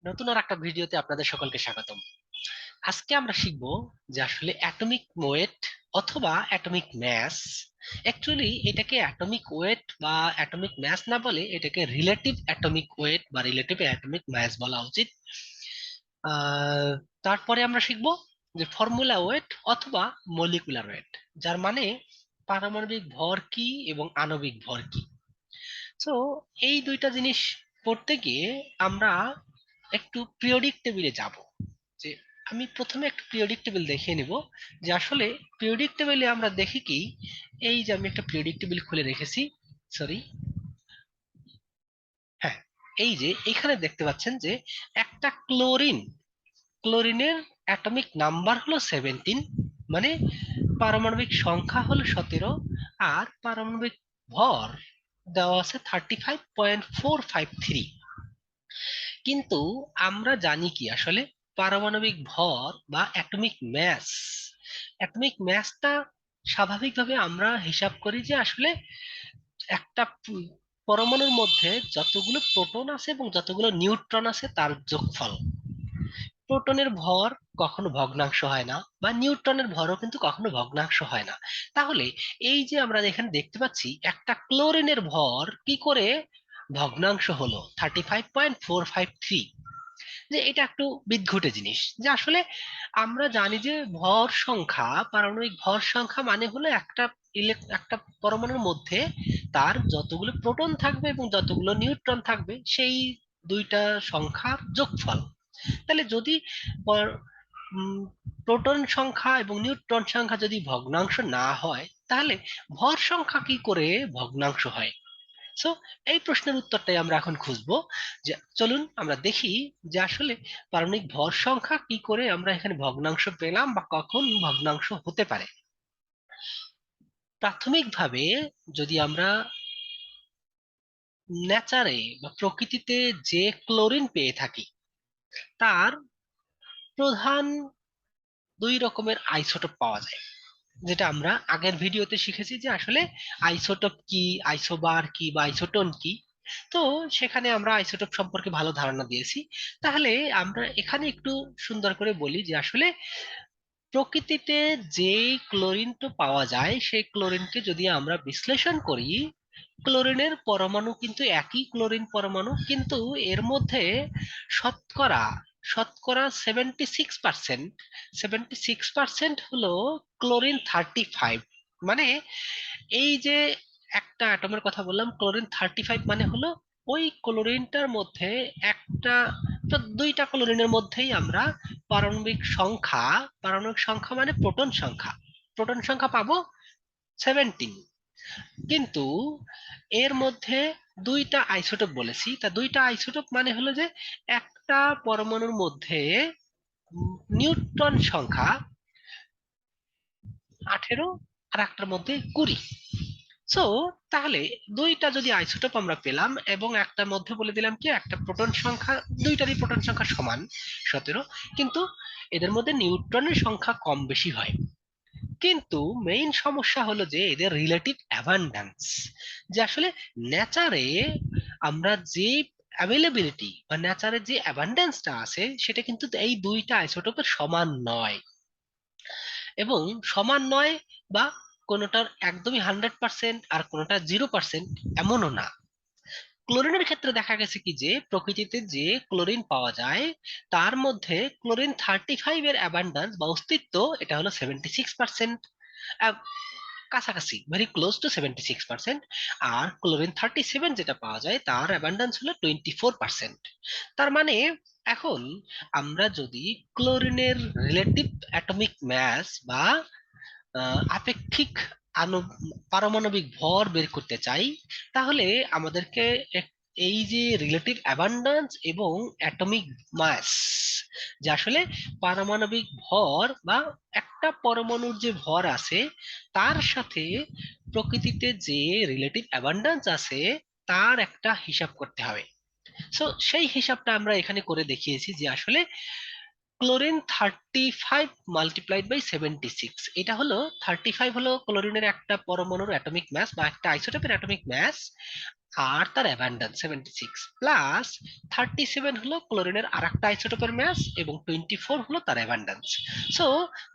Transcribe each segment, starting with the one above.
নতুন আর একটা ভিডিওতে আপনাদের সকলকে স্বাগতম। আজকে আমরা শিখব যে আসলে অ্যাটমিক ওয়েট অথবা অ্যাটমিক ম্যাস। অ্যাকচুয়ালি এটাকে অ্যাটমিক ওয়েট বা অ্যাটমিক ম্যাস না বলে এটাকে রিলেটিভ অ্যাটমিক ওয়েট বা রিলেটিভ অ্যাটমিক ম্যাস বলা উচিত। আহ, তারপরে আমরা শিখব যে ফর্মুলা ওয়েট অথবা মলিকুলার ওয়েট, যার মানে পারমাণবিক ভর কি এবং আণবিক ভর কি। তো এই দুইটা জিনিস পড়তে গিয়ে আমরা একটু পিরিয়ডিক টেবিলে যাব। যে আমি প্রথমে একটা পিরিয়ডিক টেবিল দেখিয়ে নিব যে আসলে পিরিয়ডিক টেবিলে আমরা দেখি কি। এই যে আমি একটা পিরিয়ডিক টেবিল খুলে রেখেছি, সরি, হ্যাঁ, এই যে এখানে দেখতে পাচ্ছেন যে একটা ক্লোরিনের অ্যাটমিক নাম্বার হলো 17, মানে পারমাণবিক সংখ্যা হলো 17, আর পারমাণবিক ভর দেওয়া আছে 35.453। কিন্তু আমরা জানি কি আসলে পারমাণবিক ভর বা অ্যাটমিক ম্যাসটা স্বাভাবিকভাবে আমরা হিসাব করি যে আসলে একটা পরমাণুর মধ্যে যতগুলো প্রোটন আছে এবং যতগুলো নিউট্রন আছে তার যোগফল। প্রোটনের ভর কখনো ভগ্নাংশ হয় না, বা নিউট্রনের ভরও কিন্তু কখনো ভগ্নাংশ হয় না। তাহলে এই যে আমরা এখানে দেখতে পাচ্ছি একটা ক্লোরিনের ভর কি করে ভগ্নাংশ হলো 35.453, যে এটা একটু বিদঘুটে জিনিস। যে আসলে আমরা জানি যে ভর সংখ্যা, পারমাণবিক ভর সংখ্যা মানে হলো একটা পরমাণুর মধ্যে তার যতগুলো প্রোটন থাকবে এবং যতগুলো নিউট্রন থাকবে সেই দুইটা সংখ্যার যোগফল। তাহলে যদি পর- উম, প্রোটন সংখ্যা এবং নিউট্রন সংখ্যা যদি ভগ্নাংশ না হয়, তাহলে ভর সংখ্যা কি করে ভগ্নাংশ হয়? সো এই প্রশ্নের উত্তরটাই আমরা এখন খুঁজবো। যে চলুন আমরা দেখি যে আসলে পারমাণবিক ভর সংখ্যা কি করে আমরা এখানে ভগ্নাংশ পেলাম বা কখন ভগ্নাংশ হতে পারে। প্রাথমিকভাবে যদি আমরা নেচারে বা প্রকৃতিতে যে ক্লোরিন পেয়ে থাকি, তার প্রধান দুই রকমের আইসোটোপ পাওয়া যায়, যেটা আমরা আগের ভিডিওতে শিখেছি যে আসলে আইসোটোপ কি, আইসোবার কি বা আইসোটোন কি। তো সেখানে আমরা আইসোটোপ সম্পর্কে ভালো ধারণা দিয়েছি। তাহলে আমরা এখানে একটু সুন্দর করে বলি যে আসলে প্রকৃতিতে যে ক্লোরিনটা পাওয়া যায় সেই ক্লোরিনকে যদি আমরা বিশ্লেষণ করি, ক্লোরিনের পরমাণু কিন্তু একই ক্লোরিন পরমাণু, কিন্তু এর মধ্যে শতকরা শতকরা 76% হলো ক্লোরিন 35। মানে এই যে একটা অ্যাটমের কথা বললাম ক্লোরিন 35, মানে হলো ওই ক্লোরিনটার মধ্যে একটা, তো দুইটা ক্লোরিনের মধ্যেই আমরা পারমাণবিক সংখ্যা মানে প্রোটন সংখ্যা পাবো 17। কিন্তু এর মধ্যে দুইটা আইসোটোপ বলেছি, তা দুইটা আইসোটোপ মানে হলো যে একটা পরমাণুর মধ্যে নিউট্রন সংখ্যা 18 আর একটার মধ্যে 20। সো তাহলে দুইটা যদি আইসোটোপ আমরা পেলাম এবং একটার মধ্যে বলে দিলাম কি একটা প্রোটন সংখ্যা, দুইটারই প্রোটন সংখ্যা সমান 17, কিন্তু এদের মধ্যে নিউট্রনের সংখ্যা কম বেশি হয়। কিন্তু মেইন সমস্যা হলো যে এদের রিলেটিভ অ্যাবান্ড্যান্স, যে আসলে নেচারে আমরা যে অ্যাভেলেবিলিটি বা নেচারে যে অ্যাবান্ড্যান্সটা আছে সেটা কিন্তু এই দুইটা আইসোটোপের সমান নয়। এবং সমান নয় বা কোনোটার একদমই 100% আর কোনোটা 0% এমনও না। ক্লোরিনের ক্ষেত্রে দেখা গেছে কি যে প্রকৃতিতে যে ক্লোরিন পাওয়া যায় তার মধ্যে ক্লোরিন 35 এর অ্যাবান্ডান্স বা অস্তিত্ব এটা হলো 76%, কাছাকাছি, ভেরি ক্লোজ টু 76%। আর ক্লোরিন 37 যেটা পাওয়া যায় তার অ্যাবান্ডান্স হলো 24%। তার মানে এখন আমরা যদি ক্লোরিনের রিলেটিভ অ্যাটমিক ম্যাস বা আপেক্ষিক পারমাণবিক ভর বের করতে চাই, তাহলে আমাদেরকে এই যে রিলেটিভ অ্যাবান্ডান্স এবং অ্যাটমিক মাস, যে আসলে পারমাণবিক ভর বা একটা পরমাণুর যে ভর আছে তার সাথে প্রকৃতিতে যে রিলেটিভ অ্যাবান্ডান্স আছে তার একটা হিসাব করতে হবে। সো সেই হিসাবটা আমরা এখানে করে দেখিয়েছি যে আসলে ক্লোরিন 35 মাল্টিপ্লাইড বাই 76, এটা হলো 35 হলো ক্লোরিনের একটা পরমাণুর অ্যাটমিক ম্যাস বা একটা আইসোটোপের অ্যাটমিক ম্যাস, আর তার অ্যাবান্ডেন্স 76 প্লাস 37 হলো ক্লোরিনের আরেকটা আইসোটোপের মাস এবং 24 হলো তার অ্যাবান্ডেন্স। সো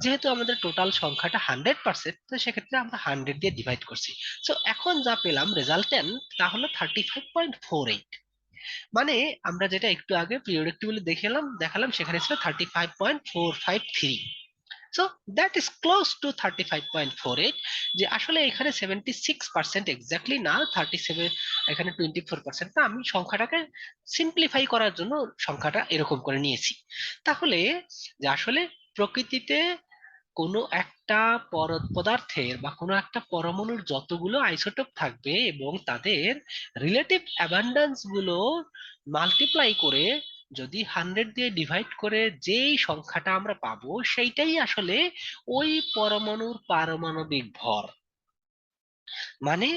যেহেতু আমাদের টোটাল সংখ্যাটা 100%, তো সেক্ষেত্রে আমরা 100 দিয়ে ডিভাইড করছি। সো এখন যা পেলাম রেজাল্টেন্ট তা হলো 35.48। মানে আমরা যেটা একটু আগে পিরিয়ডিক টেবিলে দেখালাম সেখানে ছিল 35.453। So that is close two 35.48। যে আসলে এখানে 76% এক্স্যাক্টলি না, 37, এখানে 24% না, আমি সংখ্যাটাকে সিম্পলিফাই করার জন্য সংখ্যাটা এরকম করে নিয়েছি। তাহলে যে আসলে প্রকৃতিতে কোনো একটা পদার্থের বা কোনো একটা পরমাণুর যতগুলো আইসোটোপ থাকবে এবং তাদের রিলেটিভ অ্যাবান্ডেন্স গুলো মাল্টিপ্লাই করে যদি 100 দিয়ে ডিভাইড করে যেই সংখ্যাটা আমরা পাবো সেইটাই আসলে ওই পরমাণুর পারমাণবিক ভর। মানে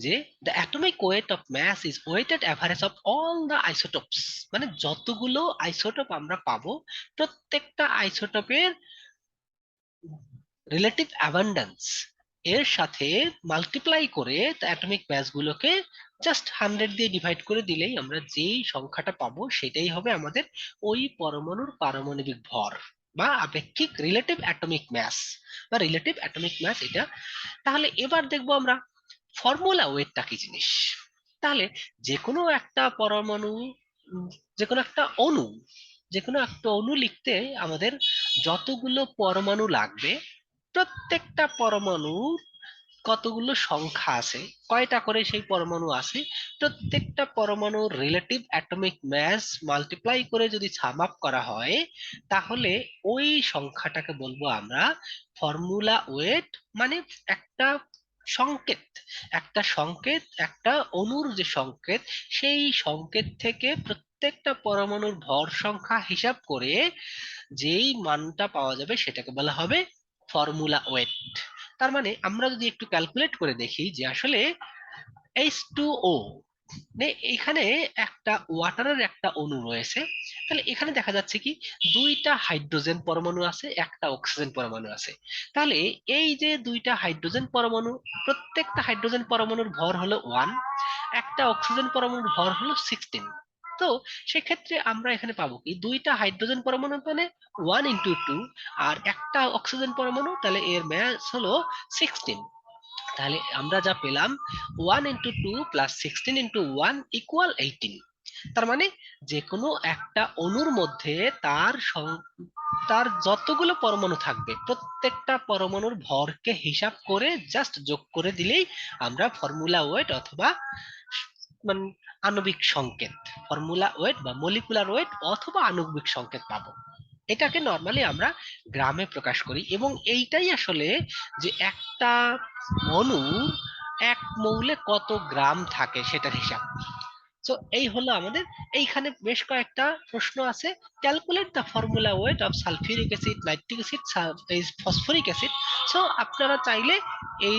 যে the atomic weight of mass is weighted average of all the isotopes, মানে যতগুলো আইসোটোপ আমরা পাবো প্রত্যেকটা আইসোটোপের রিলেটিভ অ্যাবান্ডেন্স এর সাথে মাল্টিপ্লাই করে অ্যাটমিক মাস গুলোকে জাস্ট 100 দিয়ে ডিভাইড করে দিলেই আমরা যেই সংখ্যাটা পাবো সেটাই হবে আমাদের ওই পরমাণুর পারমাণবিক ভর বা আপেক্ষিক রিলেটিভ অ্যাটমিক মাস বা রিলেটিভ অ্যাটমিক মাস এটা। তাহলে এবার দেখবো আমরা ফর্মুলা ওয়েটটা কি জিনিস। তাহলে যে কোনো একটা পরমাণু, উম, যে কোনো একটা অণু, যে কোনো একটা অণু লিখতে আমাদের যতগুলো পরমাণু লাগবে, প্রত্যেকটা পরমাণু কতগুলো সংখ্যা আছে, কয়টা করে সেই পরমাণু আছে, প্রত্যেকটা পরমাণুর রিলেটিভ অ্যাটমিক মাস মাল্টিপ্লাই করে যদি সাম আপ করা হয় তাহলে ওই সংখ্যাটাকে বলবো আমরা ফর্মুলা ওয়েট। মানে একটা সংকেত, একটা সংকেত, একটা অণুর যে সংকেত, সেই সংকেত থেকে প্রত্যেকটা পরমাণুর ভর সংখ্যা হিসাব করে যেই মানটা পাওয়া যাবে সেটাকে বলা হবে ফর্মুলা ওয়েট। তার মানে আমরা যদি একটু ক্যালকুলেট করে দেখি যে আসলে H2O, এখানে একটা ওয়াটারের একটা অণু রয়েছে, তাহলে এখানে দেখা যাচ্ছে কি দুইটা হাইড্রোজেন পরমাণু আছে, একটা অক্সিজেন পরমাণু আছে। তাহলে এই যে দুইটা হাইড্রোজেন পরমাণু, প্রত্যেকটা হাইড্রোজেন পরমাণুর ভর হলো 1, একটা অক্সিজেন পরমাণুর ভর হলো 16। তো সেক্ষেত্রে আমরা এখানে পাবো কি দুইটা হাইড্রোজেন পরমাণু মানে 1 × 2, আর একটা অক্সিজেন পরমাণু, তাহলে এর ব্যাস হলো 16। তাহলে আমরা যা পেলাম 1 × 2 + 16 × 1 = 18। তার মানে যে কোনো একটা অণুর মধ্যে তার যতগুলো পরমাণু থাকবে প্রত্যেকটা পরমাণুর ভরকে হিসাব করে জাস্ট যোগ করে দিলেই আমরা ফর্মুলা ওয়েট অথবা মানে আণবিক সংকেত, ফর্মুলা ওয়েট বা মলিকুলার ওয়েট অথবা আণবিক সংকেত পাবো। এটাকে নর্মালি আমরা গ্রামে প্রকাশ করি এবং এইটাই আসলে যে একটা অণু এক মৌলে কত গ্রাম থাকে সেটার হিসাব। তো এই হলো আমাদের, এইখানে বেশ কয়েকটা প্রশ্ন আছে। Calculate the formula weight of sulphuric acid, nitric acid, phosphoric acid. So আপনারা চাইলে এই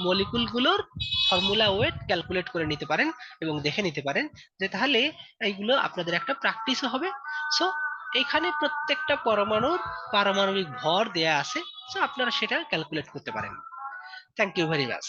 মলিকুল গুলোর ফর্মুলা ওয়েট ক্যালকুলেট করে নিতে পারেন এবং দেখে নিতে পারেন, যে তাহলে এইগুলো আপনাদের একটা প্র্যাকটিসও হবে। সো এখানে প্রত্যেকটা পরমাণুর পারমাণবিক ভর দেয়া আছে, সো আপনারা সেটা ক্যালকুলেট করতে পারেন। Thank you very much.